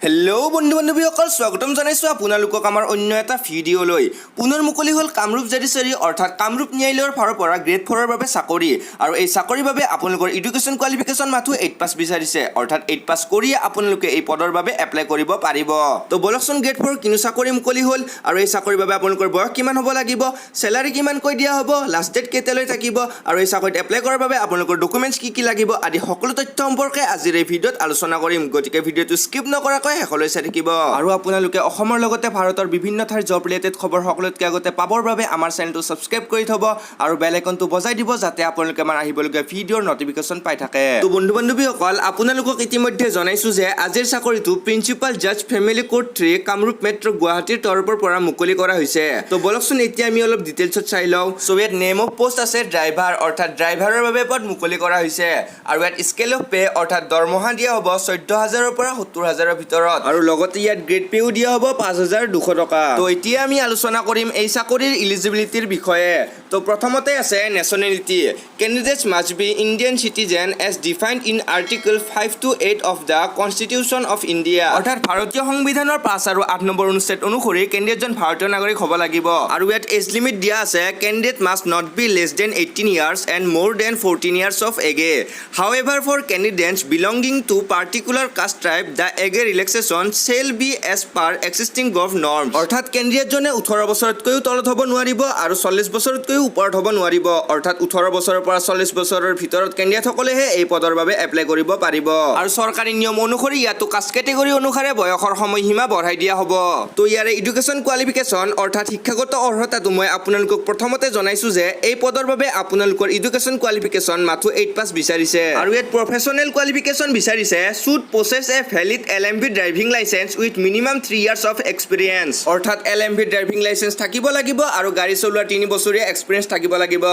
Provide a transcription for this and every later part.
Hello' বন্ধু-বান্ধৱীসকল স্বাগতম জনাইছো আপোনালোকক আমাৰ অন্য এটা ভিডিঅ'লৈ। পুনৰ মুকলি হ'ল কামৰূপ জুডিচিয়াৰী অৰ্থাৎ কামৰূপ ন্যায়ালয়ৰ ফালৰ পৰা গ্ৰেড 4ৰ বাবে চাকৰি আৰু এই চাকৰিৰ বাবে আপোনালোকৰ এডুকেশ্যন কোৱালিফিকেশ্যন মাথো 8 পাছ বিচাৰিছে অৰ্থাৎ 8 পাছ কৰি আপোনালোকে এই পদৰ বাবে এপ্লাই কৰিব পাৰিব। তো বলকচোন গ্ৰেড 4 কিনো চাকৰি মুকলি হ'ল আৰু এই চাকৰিৰ বাবে আপোনালোকৰ বয়স কিমান হ'ব লাগিব, চেলাৰী কিমান কৈ দিয়া হ'ব, লাষ্ট ডেট কেতিয়ালৈ থাকিব আৰু এই চাকৰিত এপ্লাই কৰাৰ বাবে আপোনালোকৰ ডকুমেণ্টছ কি লাগিব আদি সকলো তথ্য সম্পৰ্কে আজিৰ এই ভিডিঅ'ত আলোচনা কৰিম। গতিকে ভিডিঅ'টো স্কিপ নকৰাকৈ শেষলৈ চাই থাকিব আৰু আপোনালোকে অসমৰ লগতে ভাৰতৰ বিভিন্ন ঠাইৰ জব ৰিলেটেড খবৰ সকলোতকৈ আগতে পাবৰ বাবে আমাৰ চেনেলটো সাবস্ক্ৰাইব কৰি থব আৰু বেল আইকনটো বজাই দিব যাতে আপোনালোকে আমাৰ আহিবলগীয়া ভিডিঅ'ৰ নটিফিকেশ্যন পাই থাকে। তো বন্ধু-বান্ধৱীসকল আপোনালোকক ইতিমধ্যে জনাইছো যে আজিৰ চাকৰিটো প্ৰিন্সিপাল জাজ ফেমিলি কোৰ্ট 3 কামৰূপ মেট্ৰ' গুৱাহাটীৰ তৰফৰ পৰা মুকলি কৰা হৈছে। তো বলকচোন এতিয়া আমি অলপ ডিটেইলছত চাই লওঁ। সো ইয়াত নেম অফ পোষ্ট আছে ড্ৰাইভাৰ অৰ্থাৎ ড্ৰাইভাৰৰ বাবে পদ মুকলি কৰা হৈছে আৰু ইয়াত স্কেল অফ পে অৰ্থাৎ দৰমহা দিয়া হ'ব 14,000ৰ পৰা 70,000ৰ ভিতৰত আৰু লগতে ইয়াত গ্ৰেড পেও দিয়া হ'ব 5,200 টকা। তো এতিয়া আমি আলোচনা কৰিম এই চাকৰিৰ ইলিজিবিলিটিৰ বিষয়ে। তো প্ৰথমতে আছে nationality. Candidates must be Indian citizen as defined in article 5 to 8 of the constitution of India অৰ্থাৎ ভাৰতীয় সংবিধানৰ 5 আৰু 8 নম্বৰ অনুচ্ছেদ অনুসৰি কেণ্ডিডেটজন ভাৰতীয় নাগৰিক হ'ব লাগিব আৰু ইয়াত এজ লিমিট দিয়া আছে candidate must not be less than 18 years and more than 14 years of age. However, for candidates belonging to particular caste tribe, the age relaxation shall be as per existing gov norms. অৰ্থাৎ কেণ্ডিডেটজনে 18 বছৰতকৈও তলত হ'ব নোৱাৰিব আৰু 40 বছৰতকৈও ওপৰত হ'ব নোৱাৰিব অৰ্থাৎ 18 বছৰৰ পৰা 40 বছৰৰ ভিতৰত কেণ্ডিডেটসকলেহে এই পদৰ বাবে এপ্লাই কৰিব পাৰিব আৰু চৰকাৰী নিয়ম অনুসৰি ইয়াতো কাষ্ট কেটেগৰী অনুসাৰে বয়সৰ সময়সীমা বঢ়াই দিয়া হ'ব। তো ইয়াৰে এডুকেশ্যন কোৱালিফিকেশ্যন অৰ্থাৎ শিক্ষাগত অৰ্হতাটো মই আপোনালোকক প্ৰথমতে জনাইছো যে এই পদৰ বাবে আপোনালোকৰ এডুকেশ্যন কোৱালিফিকেশ্যন মাথো 8 পাছ বিচাৰিছে আৰু ইয়াত প্ৰফেশ্যনেল কোৱালিফিকেশ্যন বিচাৰিছে should possess a valid LMV driving licence with minimum 3 years of experience অৰ্থাৎ LMV ড্ৰাইভিং লাইচেন্স থাকিব লাগিব আৰু গাড়ী চলোৱাৰ 3 বছৰীয়া এক্সপিৰিয়েন্স থাকিব লাগিব।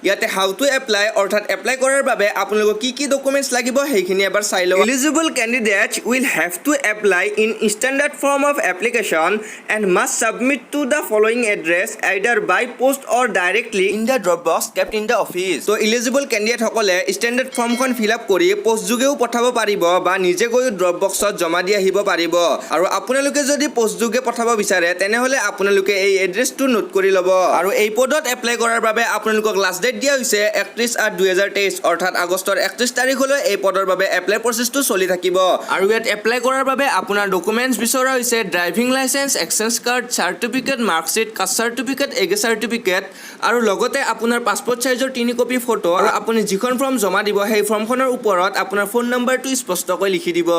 ইয়াতে হাউ টু এপ্লাই অৰ্থাৎ এপ্লাই কৰাৰ বাবে আপোনালোকক কি ডকুমেণ্টছ লাগিব সেইখিনি এবাৰ চাই লওক। Eligible candidates will have to apply in standard form of application and must submit to the following address either by post or directly in the drop box kept in the office. তো eligible কেণ্ডিডেটসকলে standard ফৰ্মখন fill up কৰি post যোগেও পঠাব পাৰিব বা নিজে গৈ ড্ৰপ বক্সত জমা দি আহিব পাৰিব আৰু আপোনালোকে যদি পোষ্ট যোগে পঠাব বিচাৰে তেনেহ'লে আপোনালোকে এই এড্ৰেছটো নোট কৰি ল'ব আৰু এই পদত এপ্লাই কৰাৰ বাবে আপোনালোকক লাষ্ট ডেট দিয়া হৈছে 31/8/2023 অৰ্থাৎ আগষ্টৰ 31 তাৰিখলৈ এই পদৰ বাবে এপ্লাই প্ৰচেছটো চলি থাকিব আৰু ইয়াত এপ্লাই কৰাৰ বাবে আপোনাৰ ডকুমেণ্টছ বিচৰা হৈছে driving licence, exchange card, certificate, marksheet, caste certificate, age certificate আৰু লগতে আপোনাৰ পাছপৰ্ট চাইজৰ 3 কপি ফটো আৰু আপুনি যিখন ফৰ্ম জমা দিব সেই ফৰ্মখনৰ ওপৰত আপোনাৰ ফোন নম্বৰটো স্পষ্টকৈ লিখি দিব।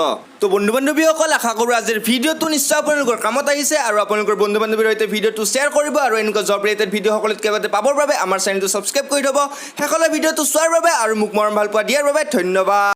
তো বন্ধু-বান্ধৱীসকল আশা কৰোঁ আজিৰ ভিডিঅ'টো নিশ্চয় আপোনালোকৰ কামত আহিছে আৰু আপোনালোকৰ বন্ধু-বান্ধৱীৰ সৈতে ভিডিঅ'টো শ্বেয়াৰ কৰিব আৰু এনেকুৱা জব ৰিলেটেড ভিডিঅ' সকলোতকৈ আগতে পাবৰ বাবে আমাৰ চেনেলটো ছাবস্ক্ৰাইব কৰি থ'ব। শেষলৈ ভিডিঅ'টো চোৱাৰ বাবে আৰু মোক মৰম ভাল পোৱা দিয়াৰ বাবে ধন্যবাদ।